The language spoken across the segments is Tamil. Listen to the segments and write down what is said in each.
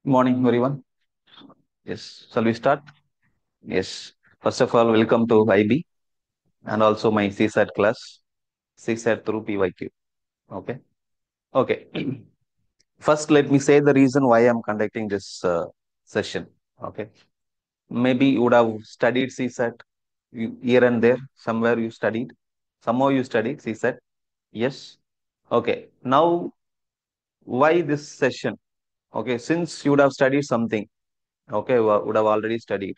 Morning, everyone. Yes, shall we start? Yes. First of all, welcome to IB and also my CSAT class, CSAT through PYQ. Okay. Okay. First, let me say the reason why I'm conducting this session. Okay. Maybe you would have studied CSAT here and there. Somewhere you studied. Somehow you studied CSAT. Yes. Okay. Now, why this session? Okay. Since you would have studied something, okay, would have already studied,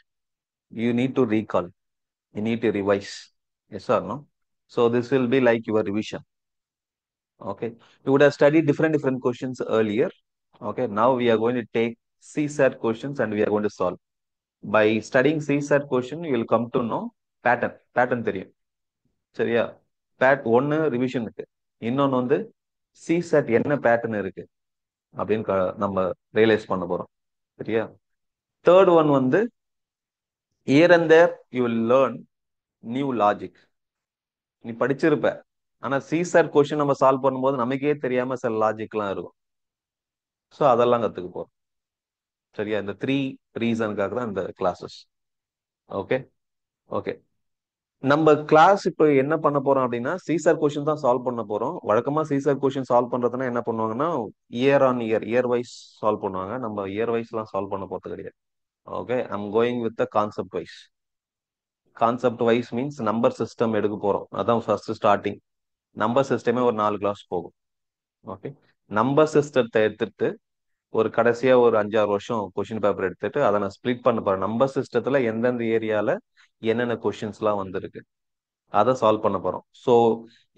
you need to recall. You need to revise. Yes or no? So this will be like your revision. Okay. You would have studied different questions earlier. Okay. Now we are going to take CSAT questions and we are going to solve. By studying CSAT question, you will come to know pattern. Pattern தெரியும். சரியா? ஒன்னு ரிவிஷனுக்கு. இன்னொன்னு வந்து CSAT என்ன பேட்டர்ன் இருக்கு அப்படின்னு நம்ம ரியலைஸ் பண்ண போறோம். சரியா? தேர்ட் ஒன் வந்து here and there you will learn new logic. நீ படிச்சிருப்ப. ஆனா சிசாட் கொஸ்டின் நம்ம சால்வ் பண்ணும்போது நமக்கே தெரியாம சில லாஜிக்லாம் இருக்கும். ஸோ அதெல்லாம் கத்துக்க போறோம். சரியா? இந்த 3 ரீசனுக்காக தான் இந்த கிளாஸஸ். Okay okay. நம்ம கிளாஸ் இப்போ என்ன பண்ண போறோம் அப்படின்னா சிசார் கொஸ்டின் தான் சால்வ் பண்ண போறோம். வழக்கமா சிசார் கொஸ்டின் சால்வ் பண்றதுன்னா என்ன பண்ணுவாங்கன்னா year on year year wise solve பண்ணுவாங்க. நம்ம இயர் வைஸ்லாம் சால்வ் பண்ண போறது கிடையாது. Okay, I'm going with the concept wise. Concept wise means number system எடுக்க போறோம். அதான் ஃபர்ஸ்ட் ஸ்டார்டிங். நம்பர் சிஸ்டமே ஒரு 4 கிளாஸ் போகும். ஓகே, நம்பர் சிஸ்டத்தை எடுத்துட்டு ஒரு கடைசியா ஒரு 5-6 வருஷம் கொஸ்டின் பேப்பர் எடுத்துட்டு அதை நான் ஸ்பிளிட் பண்ண போறேன். நம்பர் சிஸ்டத்துல எந்தெந்த ஏரியால என்னென்ன கொஸ்டின்ஸ் எல்லாம் வந்திருக்கு அதை சால்வ் பண்ண போறோம். ஸோ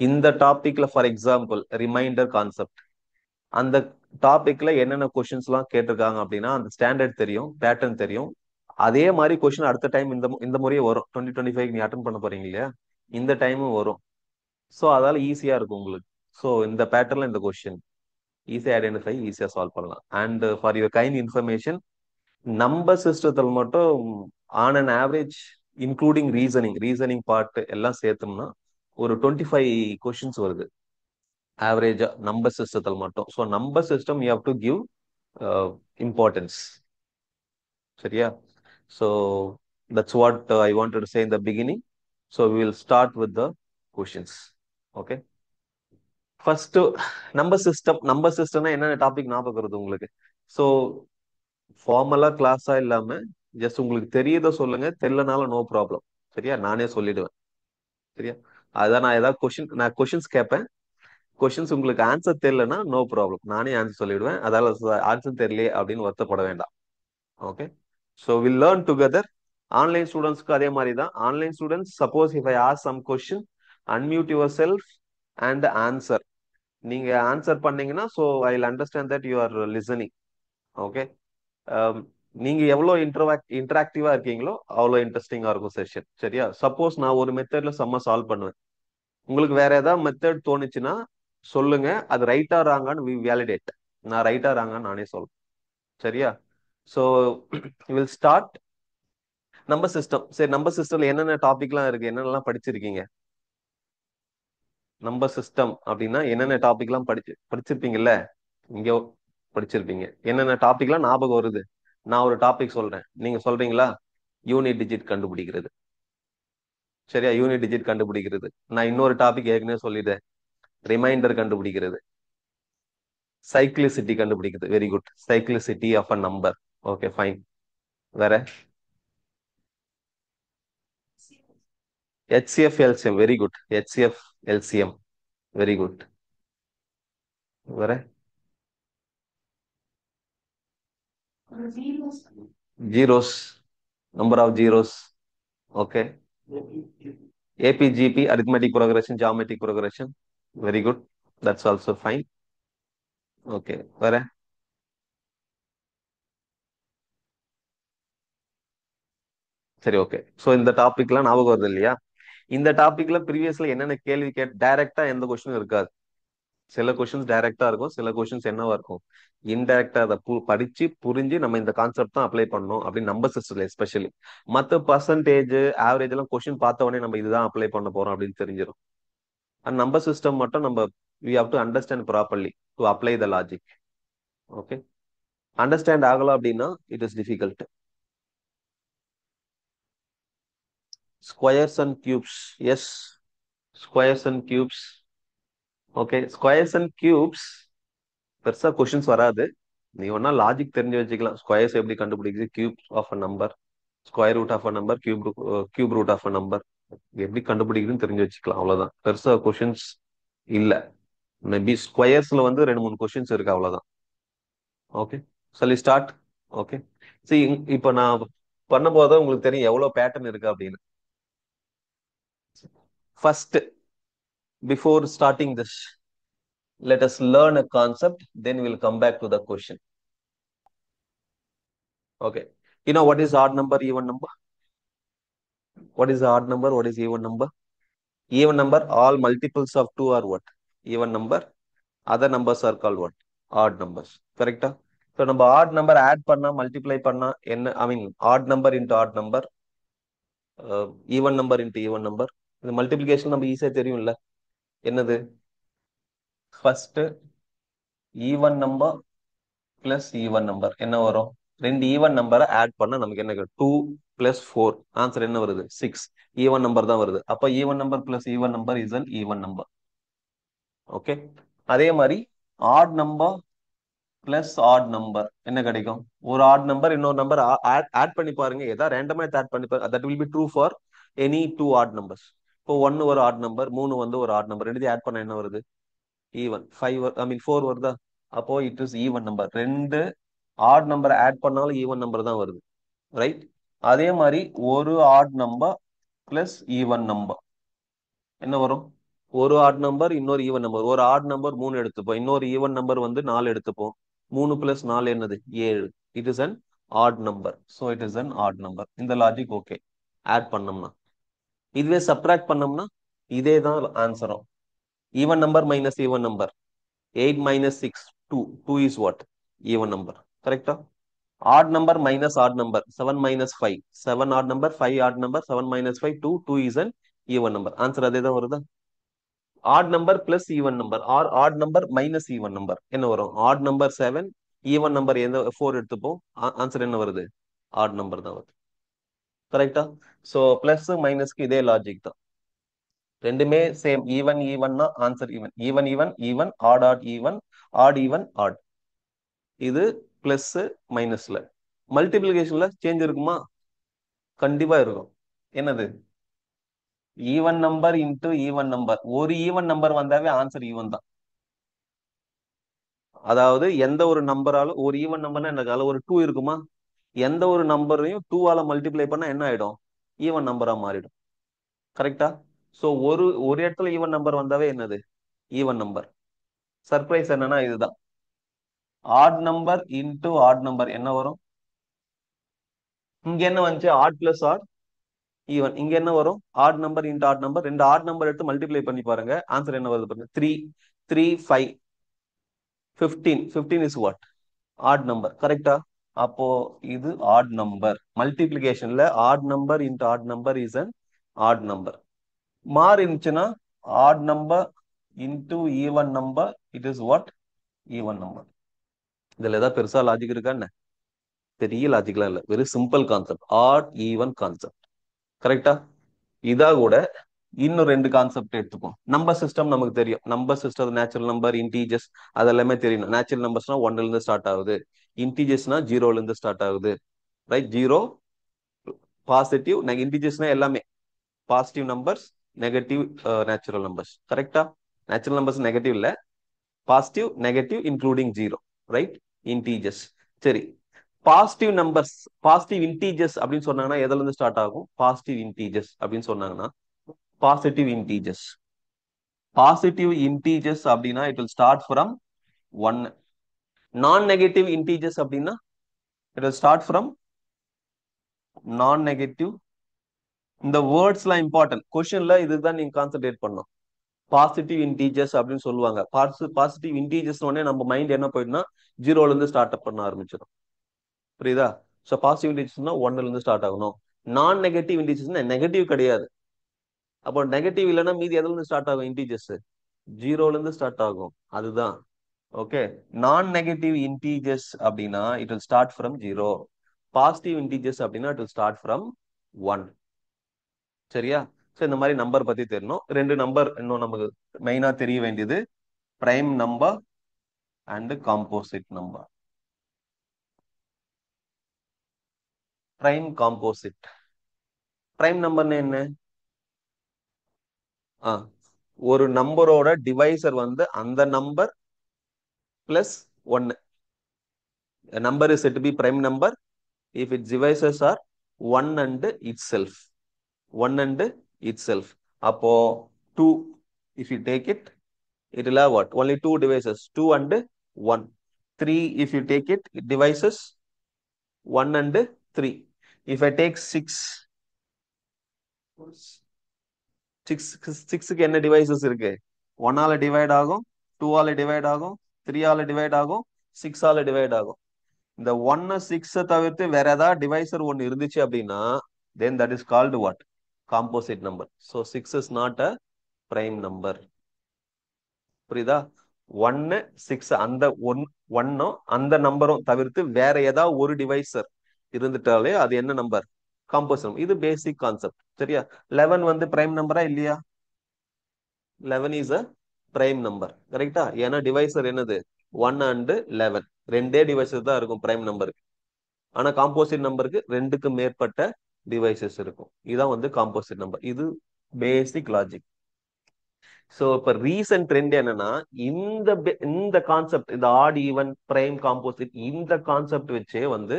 இந்த டாபிக்ல ஃபார் எக்ஸாம்பிள் ரிமைண்டர் கான்செப்ட், அந்த டாபிக்ல என்னென்ன கொஸ்டின்ஸ் எல்லாம் கேட்டிருக்காங்க அப்படின்னா அந்த ஸ்டாண்டர்ட் தெரியும், பேட்டர்ன் தெரியும். அதே மாதிரி கொஸ்டின் அடுத்த டைம் இந்த முறையே வரும். 2025 நீ அட்டன் பண்ண போறீங்க இல்லையா, இந்த டைமும் வரும். ஸோ அதால ஈஸியா இருக்கும் உங்களுக்கு. ஸோ இந்த பேட்டர்ல இந்த கொஸ்டின் ஈஸியா ஐடென்டிஃபை, ஈஸியா சால்வ் பண்ணலாம். And for your kind information, number சிஸ்டத்தில் மட்டும் on an average including reasoning part எல்லாம் சேர்த்தோம்னா ஒரு 25 கொஸ்டின்ஸ் வருது ஆவரேஜா நம்பர் சிஸ்டத்தில் மட்டும். So number system you have to give importance. சரியா? So that's what I wanted to say in the beginning. So we will start with the questions. Okay, first number சிஸ்டம்னா என்னென்ன டாபிக் ஞாபகம் வருது உங்களுக்கு? ஸோ ஃபார்மலா கிளாஸா இல்லாம ஜஸ்ட் உங்களுக்கு தெரியுதோ சொல்லுங்க, தெரியலனாலும் நோ ப்ராப்ளம். சரியா? நானே சொல்லிடுவேன். சரியா? அதான் நான் ஏதாவது கொஸ்டின்ஸ் கேட்பேன். கொஸ்டின்ஸ் உங்களுக்கு ஆன்சர் தெரியலன்னா நோ ப்ராப்ளம், நானே ஆன்சர் சொல்லிடுவேன். அதால ஆன்சர் தெரியலையே அப்படின்னு வருத்தப்பட வேண்டாம். Okay, so will learn together. Online ஸ்டூடெண்ட்ஸ்க்கு அதே மாதிரி தான். Online students suppose if I ask some question, unmute yourself and answer. நீங்க ஆன்சர் பண்ணீங்கன்னா so I will understand that you are listening. Okay, நீங்க எவ்வளவு இன்டராக்டிவா இருக்கீங்களோ அவ்வளவு இன்ட்ரெஸ்டிங்கா இருக்கும் செஷன். சரியா? சப்போஸ் நான் ஒரு மெத்தட்ல செம்ம சால்வ் பண்ணுவேன், உங்களுக்கு வேற ஏதாவது மெத்தட் தோணுச்சுன்னா சொல்லுங்க. அது ரைட்டா ராங்கான்னு வேலிடேட். நான் ரைட்டா ராங்கான்னு நானே சொல்றேன். சரியா? So will start number system. சரி, நம்பர் சிஸ்டம்ல என்னென்ன டாபிக்லாம் இருக்கு, என்னென்னலாம் படிச்சிருக்கீங்க? நம்பர் சிஸ்டம் அப்படின்னா என்னென்ன டாபிக்லாம் படிச்சிருப்பீங்கல்ல? இங்க படிச்சிருப்பீங்க. என்னென்ன டாபிக்லாம் ஞாபகம் வருது? நான் ஒரு டாபிக் சொல்றேன், நீங்க சொல்றீங்களா? யூனிட் டிஜிட் கண்டுபிடிக்கிறது. சரியா? யூனிட் டிஜிட் கண்டுபிடிக்கிறது. நான் இன்னொரு டாபிக் ஏற்கனவே சொல்லிட்டேன், ரிமைண்டர் கண்டுபிடிக்கிறது. சைக்ளிசிட்டி கண்டுபிடிக்கிறது. Very good, cyclicity of a number. Okay fine. வேற? HCF LCM. Very good, HCF LCM. Very good. வேற? Zeros, number of zeros. Okay, AP GP, arithmetic progression, geometric progression. Very good, that's also fine. Okay, வேற? சரி, ஓகே. ஸோ இந்த டாபிக்லாம் ஞாபகம் வருது இல்லையா? இந்த டாபிக்ல ப்ரீவியஸ்ல என்னென்ன கேள்வி டைரக்டா எந்த கொஸ்டினும் இருக்காது. சில கொஸ்டின்ஸ் டைரக்டா இருக்கும், சில கொஸ்டின்ஸ் என்னவா இருக்கும், இன்டைரக்டா. அதை படிச்சு புரிஞ்சு நம்ம இந்த கான்செப்ட் தான் அப்ளை பண்ணணும் அப்படின்னு நம்பர் சிஸ்டம்ல எஸ்பெஷலி. மற்ற பர்சன்டேஜ் ஆவரேஜ் எல்லாம் கொஸ்டின் பார்த்த உடனே நம்ம இதுதான் அப்ளை பண்ண போறோம் அப்படின்னு தெரிஞ்சிடும். அண்ட் நம்பர் சிஸ்டம் மட்டும் நம்ம we have to understand properly to apply the logic. Okay, understand ஆகலாம் அப்படின்னா it is difficult. Squares and cubes, yes, squares and cubes. Okay, squares and cubes பெருசா கொஸ்டின்ஸ் வராது. நீ ஒன்னா லாஜிக் தெரிஞ்சு வச்சுக்கலாம். ஸ்கொயர்ஸ் எப்படி கண்டுபிடிக்குது, cube of a number, square root of a number, cube root of a number எப்படி கண்டுபிடிக்குதுன்னு தெரிஞ்சு வச்சுக்கலாம். அவ்வளவுதான், பெருசா கொஸ்டின்ஸ் இல்ல. மேபி ஸ்கொயர்ஸ்ல வந்து 2 3 கொஸ்டின்ஸ் இருக்கு, அவ்வளவுதான். ஓகே, சொல்லி ஸ்டார்ட். ஓகே, சரி, இப்போ நான் பண்ணும்போது உங்களுக்கு தெரியும் எவ்வளவு பேட்டர்ன் இருக்கு அப்படின்னு. First, before starting this, let us learn a concept, then we'll come back to the question. Okay, you know what is odd number, even number? What is odd number, what is even number? Even number, all multiples of 2 are what? Even number. Other numbers are called what? Odd numbers. Correct? So நம்ம odd number add பண்ணா multiply பண்ணா என்ன, I mean odd number into odd number, even number into even number. இந்த மல்டிப்ளிகேஷன் நம்ம ஈஸியா தெரியும்ல. என்னது? First even number plus even number என்ன வரும்? 2 ஈவன் நம்பரை ஆட் பண்ணா நமக்கு என்ன? 2 பிளஸ் 4, ஆன்சர் என்ன வருது? 6. ஈவன் நம்பர் தான் வருது. அப்ப even number plus even number is an even number. Okay, அதே மாதிரி add number plus add number என்ன கிடைக்கும்? ஒரு ஆட் நம்பர் இன்னொரு நம்பர் ஆட் பண்ணி பாருங்க, ஏதாவது ரேண்டமா ஆட் பண்ணி பாருங்க, that will be true for any 2 odd numbers. இப்போ 1 ஒரு ஆட் நம்பர், 3 வந்து ஒரு ஆட் நம்பர், ரெண்டுத்தையும் ஆட் பண்ண என்ன வருது? ஈவன். 5 ஐ மீன் 4 வருதா? அப்போ it is even number. 2 odd number odd பண்ணாலும் ஈவன் நம்பர் தான் வருது, ரைட்? அதே மாதிரி ஒரு odd number plus even number என்ன வரும்? ஒரு ஆட் நம்பர் இன்னொரு ஈவன் நம்பர். ஒரு ஆட் நம்பர் 3 எடுத்துப்போம், இன்னொரு ஈவன் நம்பர் வந்து 4 எடுத்துப்போம். 3 பிளஸ் 4 என்னது? 7. It is an odd number. So it is an odd number. இந்த லாஜிக் ஓகே. ஆட் பண்ணோம்னா, இதுவே சப்ட்ராக்ட் பண்ணோம்னா இதே தான் ஆன்சரும். Even number minus even number, 8 minus 6, 2. 2 is what? Even number. Correct? Odd number minus odd number, 7 minus 5. 7 odd number, 5 odd number, 7 minus 5, 2. 2 is an even number. Answer அதே தான் வருதா? Odd number plus even number or odd number minus even number என்ன வரும்? Odd number 7, even number 4 எடுத்துப்போம். ஆன்சர் என்ன வருது? Odd number தான் வருது. கரெக்டா? ஸோ பிளஸ் மைனஸ்க்கு இதே லாஜிக் தான். ரெண்டுமே சேம். ஈவன் ஈவன்னா answer even, even even even, odd odd even, odd even odd. இது பிளஸ் மைனஸ்ல. மல்டிபிளிகேஷன்ல சேஞ்ச் இருக்குமா? கண்டிப்பா இருக்கும். என்னது? Even number into even number. ஒரு ஈவன் நம்பர் வந்தாவே ஆன்சர் ஈவன் தான். அதாவது எந்த ஒரு நம்பராலும், ஒரு ஈவன் நம்பர்னா எனக்கு அதுல ஒரு 2 இருக்குமா? எந்த ஒரு நம்பரையும் 2 ஆல மல்டிப்ளை பண்ணா என்ன ஆயிடும்? ஈவன் நம்பரா மாறிடும். கரெக்டா? சோ ஒரு ஒரு இடத்துல ஈவன் நம்பர் வந்தாவே என்னது? Even number. சர்ப்ரைஸ் என்னன்னா இதுதான். Odd number into odd number என்ன வரும்? இங்க என்ன வந்துச்சு? Odd plus odd even. இங்க என்ன வரும்? Odd number into odd number. 2 odd number எடுத்து மல்டிப்ளை பண்ணி பாருங்க, ஆன்சர் என்ன வருது பாருங்க. 3 3 5 15. 15 இஸ் வாட்? Add number. கரெக்டா? அப்போ இது ஆட் நம்பர். மல்டிபிளிகேஷன்ல odd number into odd number is an odd number. மாறி இருந்துச்சுன்னா odd number into even number, it is what? Even number. இதுல ஏதாவது பெருசா லாஜிக் இருக்கா என்ன? பெரிய லாஜிக்லாம் இல்ல, very simple concept. Odd even concept. கரெக்டா? இதா கூட இன்னும் 2 கான்செப்ட் எடுத்துப்போம். நம்பர் சிஸ்டம் நமக்கு தெரியும். Number system natural number, integers அதெல்லாமே தெரியும். நேச்சுரல் நம்பர்ஸ்னா 1ல இருந்து ஸ்டார்ட் ஆகுது, இன்டீஜர்ஸ்னா 0ல இருந்து ஸ்டார்ட் ஆகுது, ரைட்? 0 பாசிட்டிவ், இன்டீஜர்ஸ்னா எல்லாமே positive numbers, negative natural numbers. கரெக்டா? நேச்சுரல் நம்பர்ஸ் நெகட்டிவ் இல்ல, positive negative including 0, right? Integers. சரி, பாசிட்டிவ் நம்பர்ஸ், பாசிட்டிவ் இன்டீஜர்ஸ் அப்படின்னு சொன்னாங்கன்னா எதுல இருந்து ஸ்டார்ட் ஆகும்? பாசிட்டிவ் இன்டீஜர்ஸ் அப்படின்னு சொன்னாங்கன்னா பாசிட்டிவ் இன்டீஜர்ஸ். பாசிட்டிவ் இன்டீஜர்ஸ் அப்படின்னா இட் வில் ஸ்டார்ட் ஃப்ரம் 1. நான் நெகட்டிவ் இன்டீஜர்ஸ் அப்படின்னா இட் வில் ஸ்டார்ட் ஃப்ரம் நான் நெகட்டிவ். இந்த வேர்ட்ஸ் எல்லாம் இம்பார்ட்டன்ட். கொஸ்டின்ல இதுதான் நீங்க கான்சென்ட்ரேட் பண்ணணும். பாசிட்டிவ் இன்டீஜர்ஸ் அப்படின்னு சொல்லுவாங்க. பாசிட்டிவ் இன்டீஜர்ஸ் உடனே நம்ம மைண்ட் என்ன போயிடும்னா 0ல இருந்து ஸ்டார்ட் அப் பண்ண ஆரம்பிச்சிடும். புரியுதா? ஸோ பாசிட்டிவ் இன்டீஜர்ஸ்னா 1ல இருந்து ஸ்டார்ட் ஆகணும். நான் நெகட்டிவ் இன்டீஜர்ஸ்னா நெகட்டிவ் கிடையாது. அப்போ நெகட்டிவ் இல்லைன்னா மீதி எதுல இருந்து ஸ்டார்ட் ஆகும்? இன்டீஜர்ஸ் 0ல இருந்து ஸ்டார்ட் ஆகும். அதுதான் ஓகே, நான் நெகட்டிவ் இன்டீஜர்ஸ் அப்படின்னா it will start from 0. Positive integers அப்படின்னா இட் will ஸ்டார்ட் ஃப்ரம் 1. சரியா? ஸோ இந்த மாதிரி நம்பர் பத்தி தெரியணும். ரெண்டு நம்பர் இன்னும் நமக்கு மெயினா தெரிய வேண்டியது, prime number and composite number. Prime composite. Prime நம்பர்னு என்ன? ஒரு நம்பரோட டிவைசர் வந்து அந்த number plus 1. A number is said to be prime number if its divisors are 1 and itself. 1 and itself. அப்போ 2, if you take it, it will have what? Only two divisors, 2 and 1. 3, if you take it, it divises 1 and 3. If I take 6, 6க்கு என்ன டிவைசஸ் இருக்கு? 1 ஆல டிவைட் ஆகும், 2 ஆல டிவைட் ஆகும், 3 ஆல டிவைட் ஆகும், 6 ஆல டிவைட் ஆகும். இந்த 1 6 தவிர்த்து வேற ஏதாவது டிவைசர் ஒன்னு இருந்துச்சு அப்படின்னா then that is called what? Composite number. So 6 is not a prime number. புரியுதா? 1 6 அந்த 1 அந்த நம்பரும் தவிர்த்து வேற ஏதாவது ஒரு டிவைசர் இருந்துட்டாலே அது என்ன நம்பர்? காம்போசிட். இது பேசிக் கான்செப்ட். சரியா? 11 வந்து பிரைம் நம்பரா இல்லையா? 11 is a prime number. கரெக்டா? ஏன்னா டிவைசர் என்னது? 1 and 11. ரெண்டே டிவைசர் தான் இருக்கும் பிரைம் நம்பருக்கு. ஆனா காம்போசிட் நம்பருக்கு ரெண்டுக்கு மேற்பட்ட டிவைசஸ் இருக்கும். இதான் வந்து காம்போசிட் நம்பர். இது பேசிக் லாஜிக். சோ இப்ப ரீசன்ட் ட்ரெண்ட் என்னன்னா, இந்த கான்செப்ட், இந்த ஆட் ஈவன் பிரைம் காம்போசிட், இந்த கான்செப்ட் வச்சே வந்து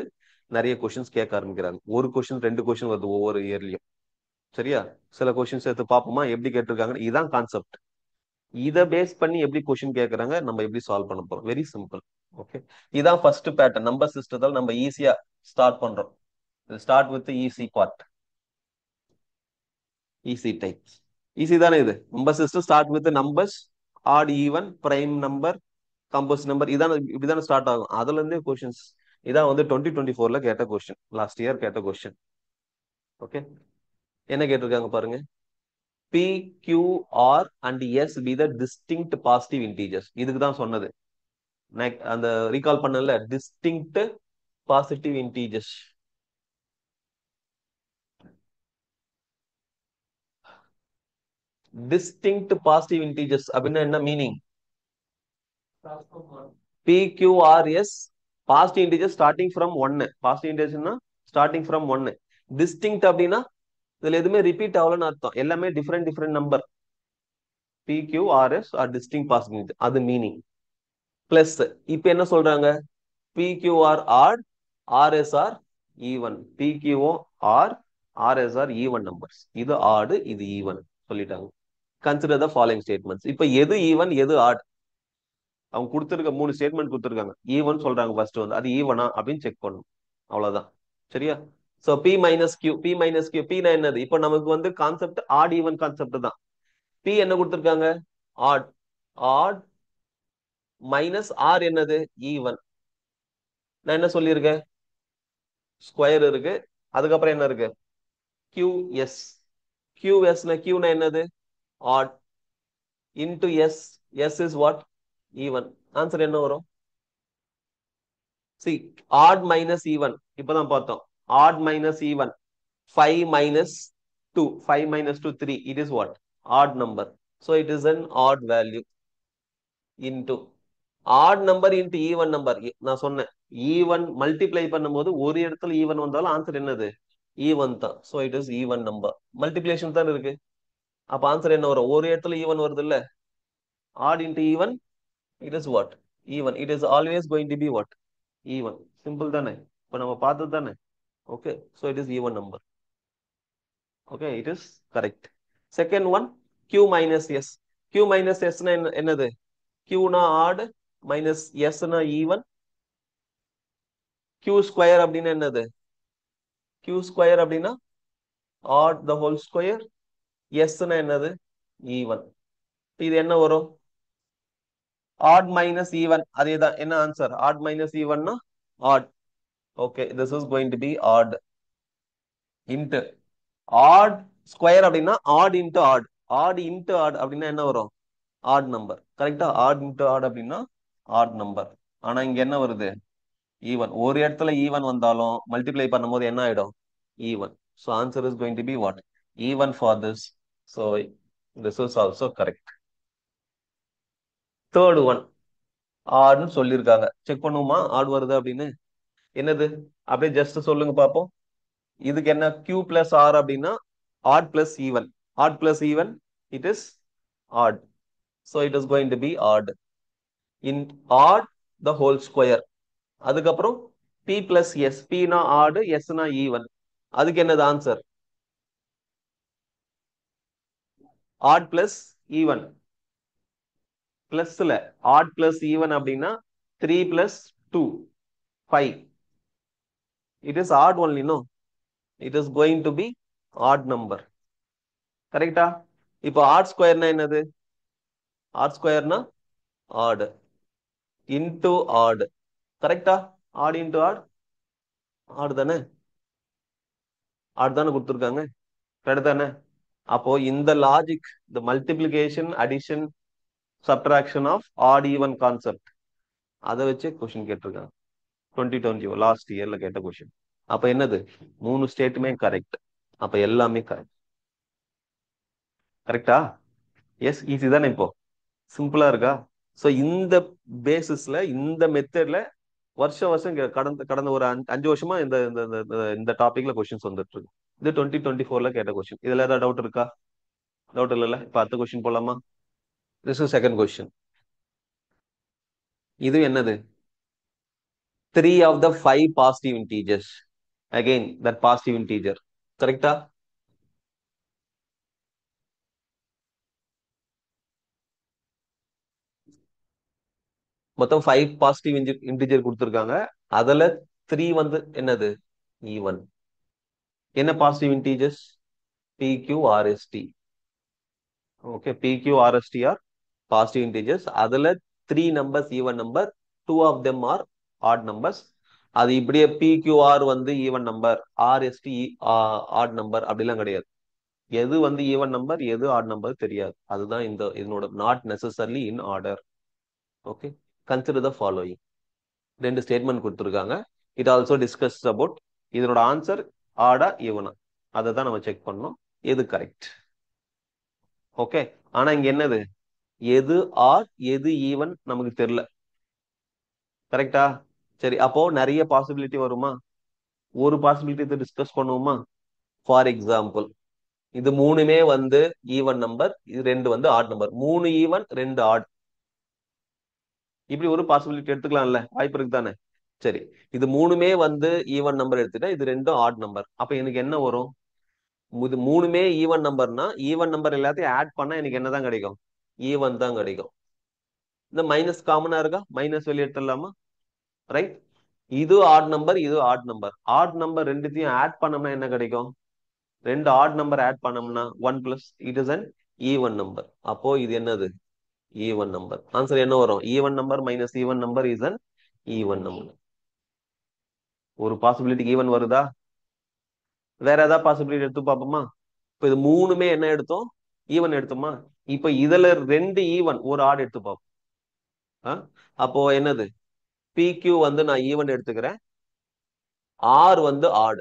நிறைய கொஸ்டின்ஸ் கேட்க ஆரம்பிக்கிறாங்க. ஒரு கொஸ்டின் 2 கொஸ்டின் வருது ஒவ்வொரு இயர்லயும். சரியா? சில கொஸ்டின்ஸ் எடுத்து பார்ப்போமா எப்படி கேட்டிருக்காங்க. இதான் கான்செப்ட். இதை பேஸ் பண்ணி எப்படி கொஸ்டின் கேட்கறாங்க, நம்ம எப்படி சால்வ் பண்ண போறோம். Very simple. ஓகே, இதான் ஃபர்ஸ்ட் பேட்டர்ன். நம்பர் சிஸ்டத்தால் நம்ம ஈஸியா ஸ்டார்ட் பண்றோம். Start with easy part, easy type. Easy தானே இது? Number system start with numbers, odd even prime number composite number. இதான இப்படிதானே ஸ்டார்ட் ஆகும். அதுல இருந்தே கொஸ்டின்ஸ். இதான் வந்து 2024ல கேட்ட கொஸ்டின், லாஸ்ட் இயர் கேட்ட கொஸ்டின். ஓகே, என்ன கேட்டிருக்காங்க பாருங்க. P, Q, R and S be the distinct positive integers. இதுக்கு தான் சொன்னது. அந்த ரீகால் பண்ணல, distinct positive integers. Distinct positive integers அப்படின்னா என்ன meaning? PQRS positive integer starting from 1. Positive இன்டீஜர்னா ஸ்டார்டிங் ஃப்ரம் 1. டிஸ்டிங்க்ட் அப்படின்னா இதுல எதுவுமே ரிப்பீட் ஆகலன்னு அர்த்தம். எல்லாமே different number. PQRS are distinct positive, அது மீனிங். பிளஸ் இப்ப என்ன சொல்றாங்க? PQR odd, RSR even. PQO are RSR even numbers. இது ஆடு, இது ஈவன் சொல்லிட்டாங்க. Consider the following statements. இப்ப எது ஈவன் எது ஆட்? அவங்க கொடுத்துருக்க 3 ஸ்டேட்மெண்ட் கொடுத்துருக்காங்க. ஈவன் சொல்றாங்க ஃபர்ஸ்ட், வந்து அது ஈவனா அப்படின்னு செக் பண்ணணும். அவ்வளவுதான். சரியா? So P minus Q, P minus Q, P என்னது? இப்போ நமக்கு வந்து கான்செப்ட் ஆட் ஈவன் கான்செப்ட் தான். P என்ன கொடுத்துருக்காங்க? ஆட். ஆட் மைனஸ் ஆர் என்னது? ஈவன். நான் என்ன சொல்லியிருக்கேன்? ஸ்கொயர் இருக்கு. அதுக்கப்புறம் என்ன இருக்கு? QS. QS Qனா என்னது? Odd into S. S is what? Even. Answer என்ன வரும்? See, odd minus even. இப்பதான் பார்த்தோம். Odd minus even. 5 minus 2. 5 minus 2, 3. It is what? Odd number. So it is an odd value into odd number into even number. நான் சொன்னேன், even multiply பண்ணும்போது ஒரு இடத்துல even வந்தாலும் ஆன்சர் என்னது? even தான். So it is even number. Multiplication தான் இருக்கு. அப்ப ஆன்சர் என்ன வரும்? ஒரு இடத்துல even வருது இல்ல? Odd into even, it is what? Even. It is always going to be what? Even. Simple தானே? இப்ப நம்ம பார்த்தது தானே? Okay, so it is even number. Okay, it is correct. Second one, Q minus S. Q minus S na என்னது? Q na odd minus S na even. Q square அப்படின்னா என்னது? Q square அப்படின்னா odd the whole square. S na என்னது? Even. இது என்ன வரும்? Odd minus even. அதேதான். என்ன answer? Odd minus even na odd. Okay, this is going to be odd. Into odd square அப்படின்னா odd into odd. Odd into odd அப்படின்னா என்ன வரும்? Odd number. கரெக்டா? Odd into odd அப்படின்னா ஆட் நம்பர். ஆனா இங்க என்ன வருது? ஈவன். ஒரு இடத்துல ஈவன் வந்தாலும் மல்டிப்ளை பண்ணும்போது என்ன ஆயிடும்? Even. So answer is going to be what? Even for this. So this is also correct. Third one ஆட்னு சொல்லியிருக்காங்க. செக் பண்ணுவோமா ஆட் வருது அப்படின்னு? என்னது? அப்படியே ஜஸ்ட் சொல்லுங்க பார்ப்போம். இதுக்கு என்ன Q பிளஸ் R அப்படின்னா odd plus even. Odd plus even it is odd. So it is going to be odd. In odd the whole square. அதுக்கப்புறம் P பிளஸ் எஸ். Pனா ஆடு, எஸ்னா ஈவன். அதுக்கு என்னது ஆன்சர்? Odd plus even. பிளஸ்ல ஆட் பிளஸ் ஈவன் அப்படின்னா 3 plus 2 5. It is odd only. No, it is going to be odd number. கரெக்டா? இப்போ ஆட் ஸ்கொயர்னா என்னது? Odd ஸ்கொயர்னா add into odd. கரெக்டா? Odd into odd. ஆட் தானே? ஆட் தானே கொடுத்துருக்காங்க. கரெக்ட் தானே? அப்போ இந்த லாஜிக், இந்த multiplication, addition, subtraction of odd even concept, அதை வச்சு கொஸ்டின் கேட்டிருக்காங்க. 2020 லாஸ்ட் இயர்ல கேட்ட கொஸ்டின். அப்ப என்னது? மூணு ஸ்டேட்டுமே கரெக்ட். அப்ப எல்லாமே கரெக்ட். கரெக்டா? எஸ், ஈஸி தானே? இப்போ சிம்பிளா இருக்கா? ஸோ இந்த பேசிஸ்ல, இந்த மெத்தட்ல வருஷம் வருஷம் கடந்த கடந்த ஒரு 5 வருஷமா இந்த இந்த இந்த டாபிக்ல கொஸ்டின்ஸ் வந்துட்டு இருக்கு. இது 2024ல கேட்ட கொஸ்டின். இதுல ஏதாவது டவுட் இருக்கா? டவுட் இல்லைல்ல? இப்ப அடுத்த கொஸ்டின் போலாமா? This is second question. இது என்னது? 3 of the 5 positive integers. Again, that positive integer. கரெக்டா? மொத்தம் 5 பாசிட்டிவ் இன்டிஜர் கொடுத்துருக்காங்க. அதுல 3 வந்து என்னது? ஈவன். என்ன positive integers? PQRST. Okay, PQRST are positive integers. அதுல 3 numbers even number, 2 of them are odd numbers. அது இப்படியே PQR வந்து even number, RST odd number அப்படிலாம் கிடையாது. எது வந்து ஈவன் நம்பர், எது ஆட் நம்பர் தெரியாது. அதுதான் இந்த இதனோட not necessarily in order. Okay, consider the following. ரெண்டு ஸ்டேட்மெண்ட் கொடுத்துருக்காங்க. இட் ஆல்சோ டிஸ்கஸ் அபவுட் இதனோட ஆன்சர் ஆடா ஈவனா, அதை தான் நம்ம செக் பண்ணோம். எது கரெக்ட்? ஓகே, ஆனா இங்க என்னது? எது ஆட் எது ஈவன் நமக்கு தெரியல. கரெக்டா? சரி, அப்போ நிறைய பாசிபிலிட்டி வருமா? ஒரு பாசிபிலிட்டி டிஸ்கஸ் பண்ணுவோமா? ஃபார் எக்ஸாம்பிள், இது மூணுமே வந்து ஈவன் நம்பர், இது ரெண்டு வந்து ஆட் நம்பர். 3 even 2 add. இப்படி ஒரு பாசிபிலிட்டி எடுத்துக்கலாம்ல? வாய்ப்பு இருக்கு தானே? சரி, இது மூணுமே வந்து ஈவன் நம்பர் எடுத்துட்டா இது ரெண்டும் ஆட் நம்பர். அப்ப எனக்கு என்ன வரும்? இது மூணுமே ஈவன் நம்பர்னா ஈவன் நம்பர் எல்லாத்தையும் ஆட் பண்ணா எனக்கு என்னதான் கிடைக்கும்? ஈவன் தான் கிடைக்கும். இந்த மைனஸ் காமனா இருக்கா? மைனஸ் வெளியே எடுத்துடலாமா? ரைட். இது ஆட் நம்பர், இது ஆட் நம்பர். ஆட் நம்பர் ரெண்டுத்தையும் ஆட் பண்ணோம்னா என்ன கிடைக்கும்? ரெண்டு ஆட் நம்பர் ஆட் பண்ணோம்னா 1 plus it is an even number. அப்போ இது என்னது? Even number. ஆன்சர் என்ன வரும்? Even number minus even number is an even number. ஒரு பாசிபிலிட்டிக்கு ஈவன் வருதா? வேற ஏதாவது பாசிபிலிட்டி எடுத்து பார்ப்போமா? இப்ப இது மூணுமே என்ன எடுத்தோம்? ஈவன் எடுத்தோமா? இப்ப இதுல ரெண்டு ஈவன் ஒரு ஆட் எடுத்து பார்ப்போம். அப்போ என்னது? PQ வந்து நான் ஈவன் எடுத்துக்கிறேன், ஆர் வந்து odd.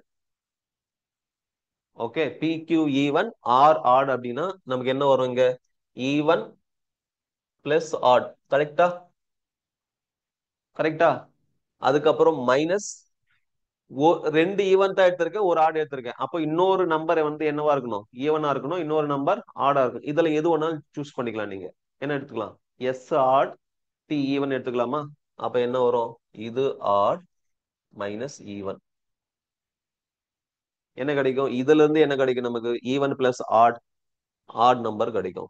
Okay, PQ even, or odd அப்படின்னா நமக்கு என்ன வரும் இங்க? Even plus odd. கரெக்டா? கரெக்டா? அதுக்கப்புறம் மைனஸ் ரெண்டு ஈவன் தான் எடுத்திருக்கேன், ஒரு ஆட் எடுத்திருக்கேன். அப்போ இன்னொரு நம்பர் வந்து என்னவா இருக்கணும்? ஈவனா இருக்கணும். இன்னொரு நம்பர் ஆடா இருக்கணும். இதுல எது வேணாலும் சூஸ் பண்ணிக்கலாம். நீங்க என்ன எடுத்துக்கலாம்? எஸ் ஆட், P ஈவன் எடுத்துக்கலாமா? அப்ப என்ன வரும்? இது ஆட் மைனஸ் ஈவன். என்ன கிடைக்கும்? இதுல இருந்து என்ன கிடைக்கும் நமக்கு? Even plus odd, odd number கிடைக்கும்.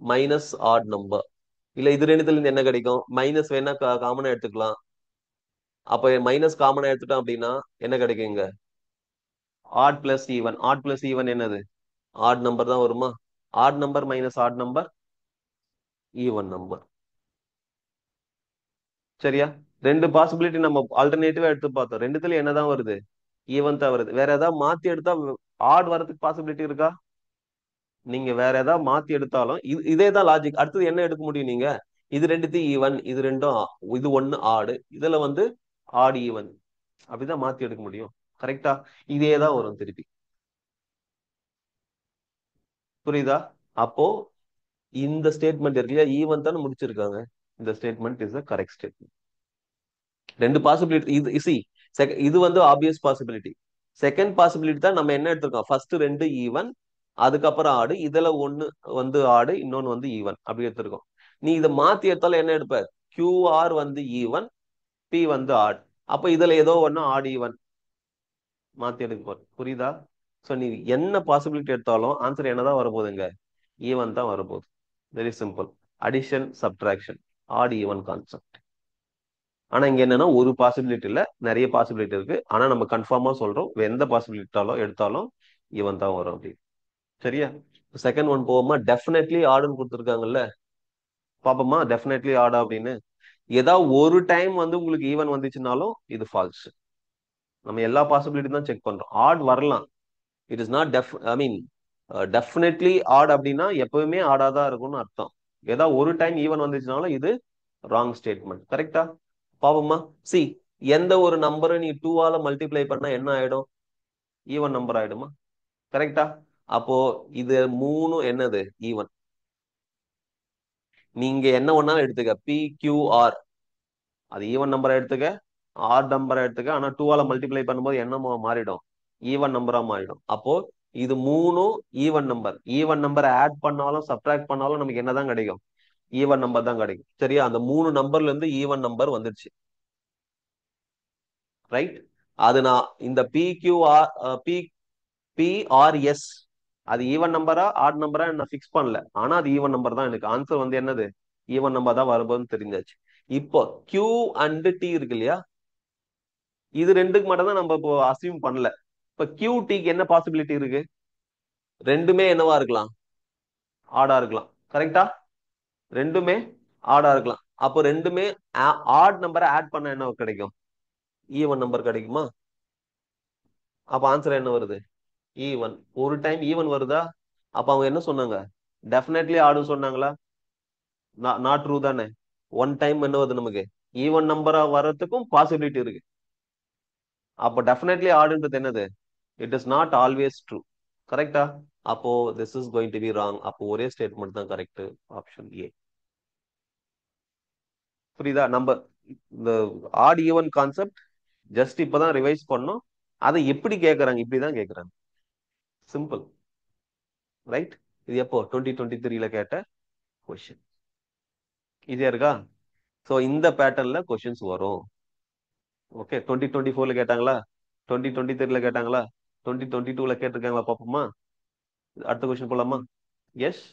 Minus odd number. இல்ல இது ரெண்டுத்துல இருந்து என்ன கிடைக்கும்? மைனஸ் வேணா காமனா எடுத்துக்கலாம். அப்ப மைனஸ் காமனா எடுத்துட்டோம் அப்படின்னா என்ன கிடைக்கும் இங்க? Odd plus even. Odd plus even என்னது? ஆட் நம்பர் தான் வருமா? Odd number minus odd number even number. சரியா? ரெண்டு பாசிபிலிட்டி நம்ம ஆல்டர்னேட்டிவா எடுத்து பார்த்தோம். ரெண்டுத்துல என்னதான் வருது? ஈவன் தான் வருது. வேற ஏதாவது மாத்தி எடுத்தா ஆட் வரதுக்கு பாசிபிலிட்டி இருக்கா? நீங்க வேற ஏதாவது மாத்தி எடுத்தாலும் இதே தான் லாஜிக். அடுத்தது என்ன எடுக்க முடியும்? நீங்க இது ரெண்டுத்தையும் ஈவன், இது ரெண்டும் இது ஒண்ணு ஆடு, இதுல வந்து ஆடு ஈவன், அப்படிதான் மாத்தி எடுக்க முடியும். கரெக்டா? இதே தான் வரும் திருப்பி. புரியுதா? அப்போ இந்த ஸ்டேட்மெண்ட் இருக்கு இல்லையா, ஈவன் தானே முடிச்சிருக்காங்க. இந்த statement is the correct statement. ரெண்டு பாசிபிலிட்டி இது இது வந்து ஆப்வியஸ் பாசிபிலிட்டி. செகண்ட் பாசிபிலிட்டி தான் நம்ம என்ன எடுத்திருக்கோம், ஃபர்ஸ்ட் ரெண்டு ஈவன், அதுக்கப்புறம் ஆடு, இதுல ஒண்ணு வந்து ஆடு, இன்னொன்னு வந்து ஈவன், அப்படி எடுத்திருக்கோம். நீ இதை மாத்தி எடுத்தாலும் என்ன எடுப்ப, கியூஆர் வந்து ஈவன், பி வந்து ஆட். அப்ப இதுல ஏதோ ஒண்ணு ஆட் ஈவன் மாத்தி எடுக்க போற. புரியுதா? சோ நீ என்ன பாசிபிலிட்டி எடுத்தாலும் ஆன்சர் என்னதான் வரப்போகுதுங்க, ஈவன் தான் வரப்போகுது. Very simple. Addition, subtraction, odd even concept. ஆனா இங்க என்னன்னா ஒரு பாசிபிலிட்டி இல்ல, நிறைய பாசிபிலிட்டி இருக்கு. ஆனா நம்ம கன்ஃபார்மா சொல்றோம், எந்த பாசிபிலிட்டி எடுத்தாலும் ஈவன் தான் வரும் அப்படி. சரியா? செகண்ட் ஒன் போவோமா? டெஃபினெட்லி ஆடுன்னு கொடுத்துருக்காங்கல்ல, பாப்போமா டெஃபினெட்லி ஆடா அப்படின்னு. ஏதாவது ஒரு டைம் வந்து உங்களுக்கு ஈவன் வந்துச்சுனாலும் இது ஃபால்ஸ். நம்ம எல்லா பாசிபிலிட்டி தான் செக் பண்றோம். ஆட் வரலாம், it is not I mean definitely odd அப்படின்னா எப்பவுமே ஆடா தான் இருக்கும்னு அர்த்தம். ஏதாவது ஒரு டைம் ஈவன் வந்துச்சுனாலும் இது ராங் ஸ்டேட்மெண்ட். கரெக்டா? பாவமா? சி, எந்த ஒரு நம்பரை நீ 2ஆல மல்டிப்ளை பண்ணா என்ன ஆயிடும், ஈவன் நம்பர் ஆயிடுமா? கரெக்டா? அப்போ இது மூணு என்னது, ஈவன். நீங்க என்ன ஒன்னாலும் எடுத்துக்க, பி கியூ ஆர், அது ஈவன் நம்பரை எடுத்துக்க, ஆர் நம்பரை எடுத்துக்க. ஆனா 2ஆல மல்டிப்ளை பண்ணும்போது என்ன மாறிடும், ஈவன் நம்பரா மாறிடும். அப்போ இது மூணும் ஈவன் நம்பர். ஈவன் நம்பரை ஆட் பண்ணாலும் சப்ட்ராக்ட் பண்ணாலும் நமக்கு என்னதான் கிடைக்கும், ஈவன் நம்பர் தான் கிடைக்கும். சரியா? அந்த மூணு நம்பர்ல இருந்து ஈவன் நம்பர் வந்துருச்சு. ரைட்? அது நான் இந்த பிக்யூஆர் பிஆர்எஸ் அது ஈவன் நம்பரா ஆட் நம்பரா நான் ஃபிக்ஸ் பண்ணல. ஆனா அது ஈவன் நம்பர் தான். எனக்கு ஆன்சர் வந்து என்னது, ஈவன் நம்பர் தான் வரும்போதுன்னு தெரிஞ்சாச்சு. இப்போ கியூ அண்ட் டி இருக்கு இல்லையா, இது ரெண்டுக்கு மட்டும் தான் நம்ம இப்போ அசியூம் பண்ணல. இப்ப கியூ டிக்கு என்ன பாசிபிலிட்டி இருக்கு, ரெண்டுமே என்னவா இருக்கலாம், ஆடா இருக்கலாம். கரெக்டா? ரெண்டுமே ஆடா இருக்கலாம். அப்போ ரெண்டுமே ஆட் நம்பரை ஆட் பண்ண என்ன கிடைக்கும், ஈவன் நம்பர் கிடைக்குமா? அப்ப ஆன்சர் என்ன வருது, ஈவன். ஒரு டைம் ஈவன் வருதா? அப்ப அவங்க என்ன சொன்னாங்க, டெஃபினெட்லி ஆடுன்னு சொன்னாங்களா? நாட் ட்ரூ தானே. ஒன் டைம் என்ன வருது நமக்கு, ஈவன் நம்பரா வர்றதுக்கும் பாசிபிலிட்டி இருக்கு. அப்போ டெஃபினெட்லி ஆடுன்றது என்னது, it is not always true. கரெக்டா? அப்போ this is going to be wrong. அப்போ ஒரே ஸ்டேட்மெண்ட் தான் கரெக்ட், ஆப்ஷன் ஏ. புரியுதா? நம்ம இந்த ஆட் ஈவன் கான்செப்ட் ஜஸ்ட் இப்பதான் ரிவைஸ் பண்ணோம். அதை எப்படி கேட்கறாங்க, இப்படிதான் கேட்கறாங்க. சிம்பிள். ரைட்? இது எப்போ 2023ல கேட்ட கொஸ்டின். ஈஸியா இருக்கா? சோ இந்த பேட்டர்ன்ல கொஸ்டின்ஸ் வரும். ஓகே, 2024ல கேட்டாங்களா, 2023ல கேட்டாங்களா, 2022ல கேட்டிருக்காங்களா, பாப்போமா? அடுத்த கொஸ்டின் போலாமா? எஸ்.